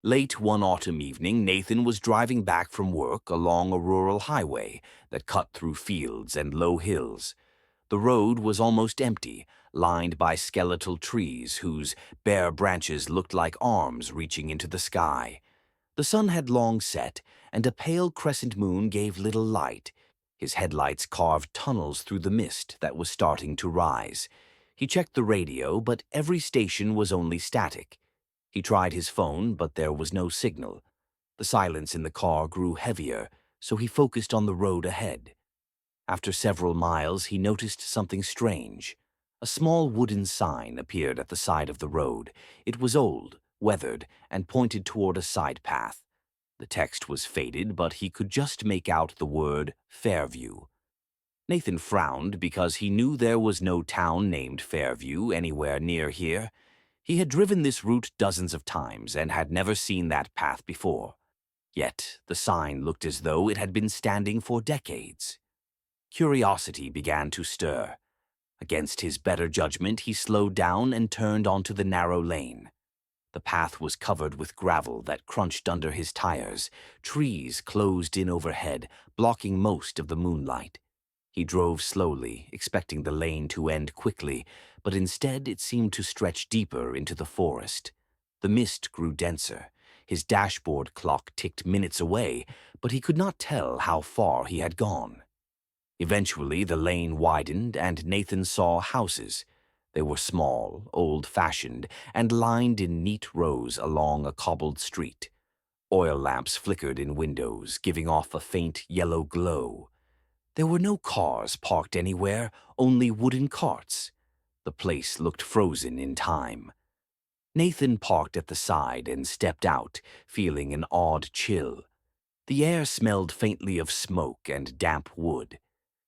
Late one autumn evening, Nathan was driving back from work along a rural highway that cut through fields and low hills. The road was almost empty, lined by skeletal trees whose bare branches looked like arms reaching into the sky. The sun had long set, and a pale crescent moon gave little light. His headlights carved tunnels through the mist that was starting to rise. He checked the radio, but every station was only static. He tried his phone, but there was no signal. The silence in the car grew heavier, so he focused on the road ahead. After several miles, he noticed something strange. A small wooden sign appeared at the side of the road. It was old, weathered, and pointed toward a side path. The text was faded, but he could just make out the word Fairview. Nathan frowned because he knew there was no town named Fairview anywhere near here. He had driven this route dozens of times and had never seen that path before. Yet the sign looked as though it had been standing for decades. Curiosity began to stir. Against his better judgment, he slowed down and turned onto the narrow lane. The path was covered with gravel that crunched under his tires. Trees closed in overhead, blocking most of the moonlight. He drove slowly, expecting the lane to end quickly, but instead it seemed to stretch deeper into the forest. The mist grew denser. His dashboard clock ticked minutes away, but he could not tell how far he had gone. Eventually, the lane widened, and Nathan saw houses. They were small, old-fashioned, and lined in neat rows along a cobbled street. Oil lamps flickered in windows, giving off a faint yellow glow. There were no cars parked anywhere, only wooden carts. The place looked frozen in time. Nathan parked at the side and stepped out, feeling an odd chill. The air smelled faintly of smoke and damp wood.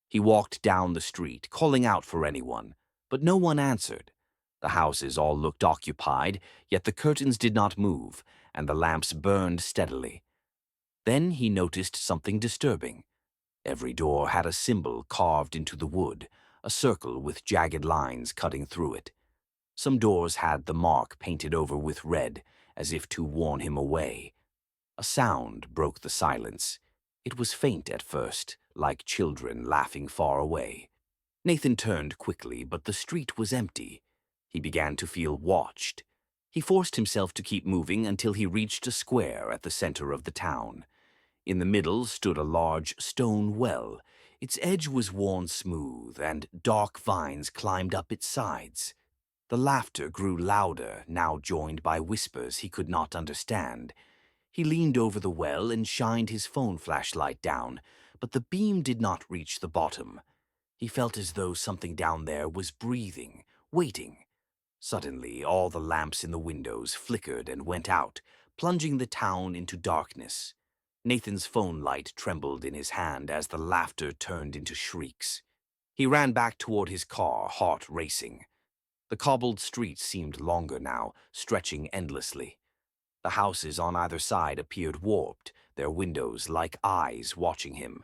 He walked down the street, calling out for anyone, but no one answered. The houses all looked occupied, yet the curtains did not move, and the lamps burned steadily. Then he noticed something disturbing. Every door had a symbol carved into the wood, a circle with jagged lines cutting through it. Some doors had the mark painted over with red, as if to warn him away. A sound broke the silence. It was faint at first, like children laughing far away. Nathan turned quickly, but the street was empty. He began to feel watched. He forced himself to keep moving until he reached a square at the center of the town. In the middle stood a large stone well. Its edge was worn smooth, and dark vines climbed up its sides. The laughter grew louder, now joined by whispers he could not understand. He leaned over the well and shined his phone flashlight down, but the beam did not reach the bottom. He felt as though something down there was breathing, waiting. Suddenly, all the lamps in the windows flickered and went out, plunging the town into darkness. Nathan's phone light trembled in his hand as the laughter turned into shrieks. He ran back toward his car, heart racing. The cobbled streets seemed longer now, stretching endlessly. The houses on either side appeared warped, their windows like eyes watching him.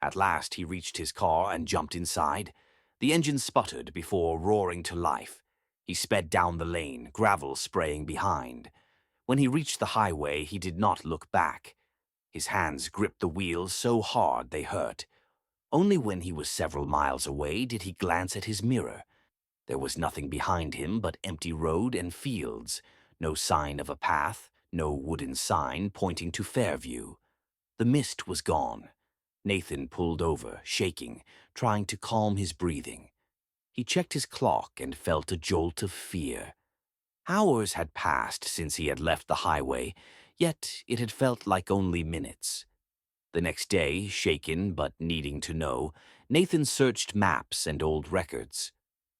At last he reached his car and jumped inside. The engine sputtered before roaring to life. He sped down the lane, gravel spraying behind. When he reached the highway, he did not look back. His hands gripped the wheels so hard they hurt. Only when he was several miles away did he glance at his mirror. There was nothing behind him but empty road and fields. No sign of a path, no wooden sign pointing to Fairview. The mist was gone. Nathan pulled over, shaking, trying to calm his breathing. He checked his clock and felt a jolt of fear. Hours had passed since he had left the highway, yet it had felt like only minutes. The next day, shaken but needing to know, Nathan searched maps and old records.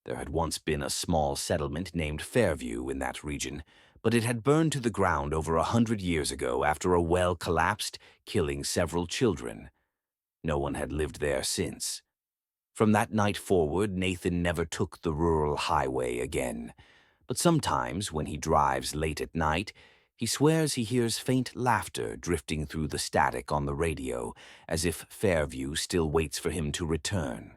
There had once been a small settlement named Fairview in that region, but it had burned to the ground over 100 years ago after a well collapsed, killing several children. No one had lived there since. From that night forward, Nathan never took the rural highway again. But sometimes, when he drives late at night, he swears he hears faint laughter drifting through the static on the radio, as if Fairview still waits for him to return.